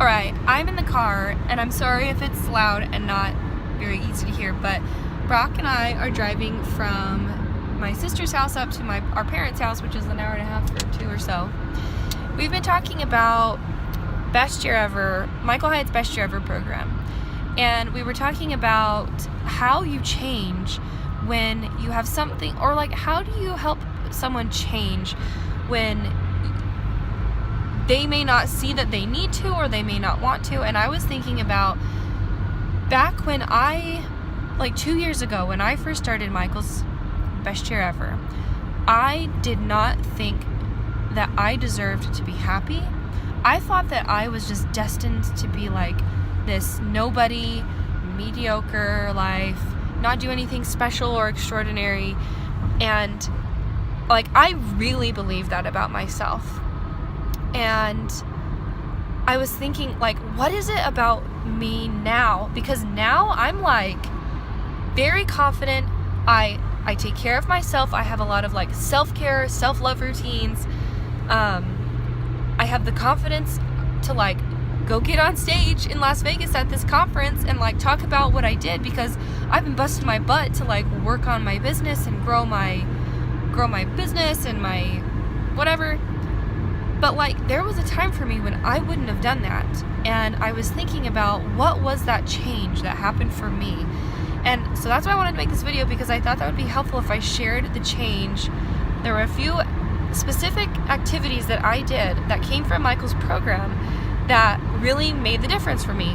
Alright, I'm in the car, and I'm sorry if it's loud and not very easy to hear, but Brock and I are driving from my sister's house up to our parents' house, which is an hour and a half or two or so. We've been talking about Best Year Ever, Michael Hyatt's Best Year Ever program. And we were talking about how you change when you have something, or like how do you help someone change when they may not see that they need to, or they may not want to. And I was thinking about back when like 2 years ago, when I first started Michael's Best Year Ever, I did not think that I deserved to be happy. I thought that I was just destined to be like this nobody, mediocre life, not do anything special or extraordinary. And like, I really believed that about myself. And I was thinking, like, what is it about me now? Because now I'm like very confident. I take care of myself. I have a lot of like self-care, self-love routines. I have the confidence to like go get on stage in Las Vegas at this conference and like talk about what I did, because I've been busting my butt to like work on my business and grow my business and my whatever. But like, there was a time for me when I wouldn't have done that. And I was thinking about what was that change that happened for me. And so that's why I wanted to make this video, because I thought that would be helpful if I shared the change. There were a few specific activities that I did that came from Michael's program that really made the difference for me.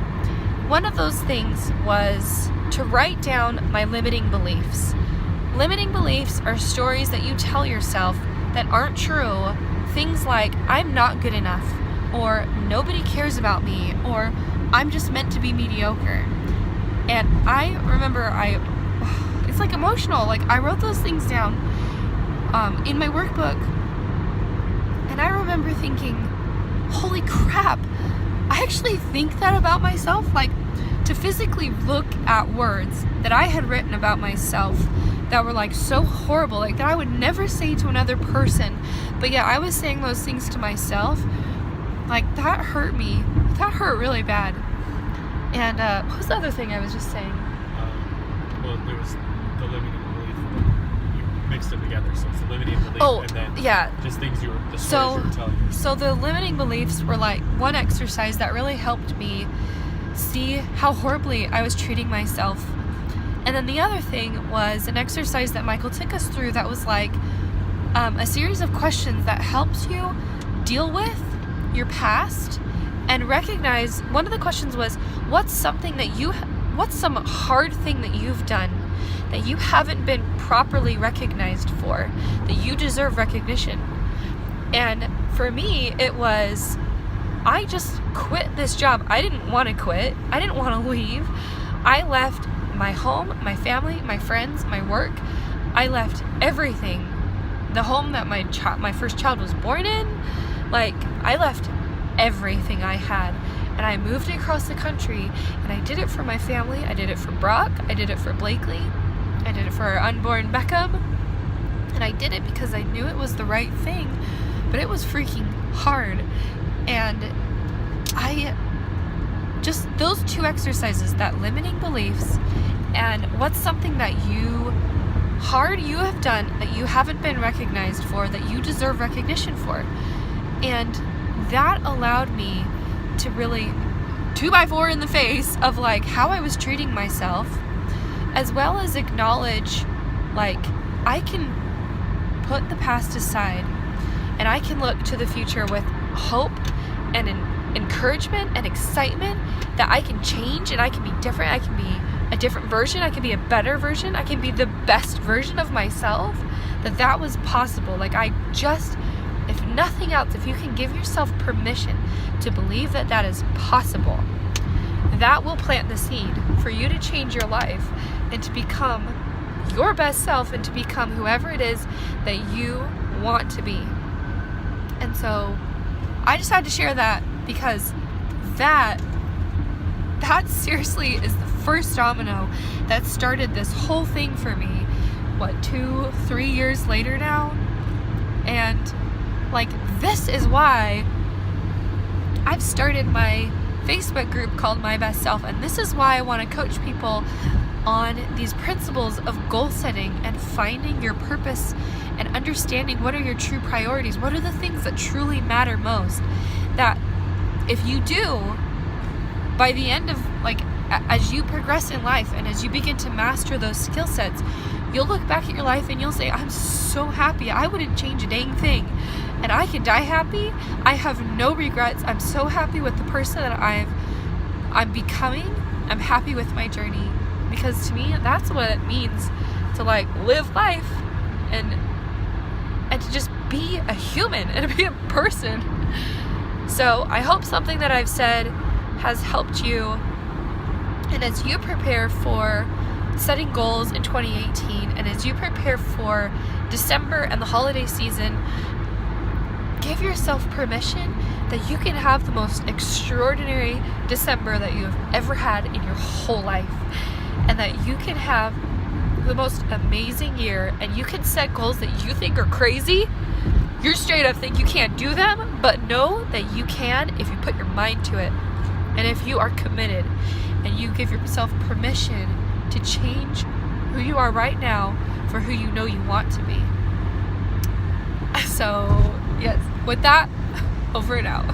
One of those things was to write down my limiting beliefs. Limiting beliefs are stories that you tell yourself that aren't true. Things like, I'm not good enough, or nobody cares about me, or I'm just meant to be mediocre. And I remember it's like emotional. Like, I wrote those things down in my workbook, and I remember thinking, holy crap, I actually think that about myself. Like, to physically look at words that I had written about myself that were like so horrible, like that I would never say to another person, but yet I was saying those things to myself, like that hurt me. That hurt really bad. And what was the other thing I was just saying? Well, there was the limiting belief. You mixed them together, so it's the limiting belief, and then just things the stories you were telling yourself. So the limiting beliefs were like one exercise that really helped me see how horribly I was treating myself. And then the other thing was an exercise that Michael took us through that was like a series of questions that helps you deal with your past and recognize. One of the questions was, what's some hard thing that you've done that you haven't been properly recognized for, that you deserve recognition? And for me, it was, I just quit this job. I didn't want to quit. I didn't want to leave. I left my home, my family, my friends, my work. I left everything. The home that my first child was born in. Like, I left everything I had, and I moved across the country, and I did it for my family. I did it for Brock. I did it for Blakely. I did it for our unborn Beckham. And I did it because I knew it was the right thing, but it was freaking hard. And those two exercises, that limiting beliefs and what's something that you have done that you haven't been recognized for, that you deserve recognition for. And that allowed me to really 2x4 in the face of like how I was treating myself, as well as acknowledge, like, I can put the past aside and I can look to the future with hope and encouragement and excitement that I can change and I can be different. I can be a different version. I can be a better version. I can be the best version of myself. That was possible. Like, if nothing else, if you can give yourself permission to believe that is possible, that will plant the seed for you to change your life and to become your best self and to become whoever it is that you want to be. And so I just had to share that, because that seriously is the first domino that started this whole thing for me. 2-3 years later now? And like, this is why I've started my Facebook group called My Best Self, and this is why I want to coach people on these principles of goal setting and finding your purpose and understanding what are your true priorities, what are the things that truly matter most, that if you do, by the end of, like, as you progress in life and as you begin to master those skill sets, you'll look back at your life and you'll say, I'm so happy, I wouldn't change a dang thing, and I can die happy. I have no regrets. I'm so happy with the person that I'm becoming. I'm happy with my journey, because to me that's what it means to, like, live life and to just be a human and to be a person. So I hope something that I've said has helped you, and as you prepare for setting goals in 2018, and as you prepare for December and the holiday season, give yourself permission that you can have the most extraordinary December that you have ever had in your whole life, and that you can have the most amazing year, and you can set goals that you think are crazy. You straight up think you can't do them, but know that you can if you put your mind to it, and if you are committed and you give yourself permission to change who you are right now for who you know you want to be. So yes, with that, over and out.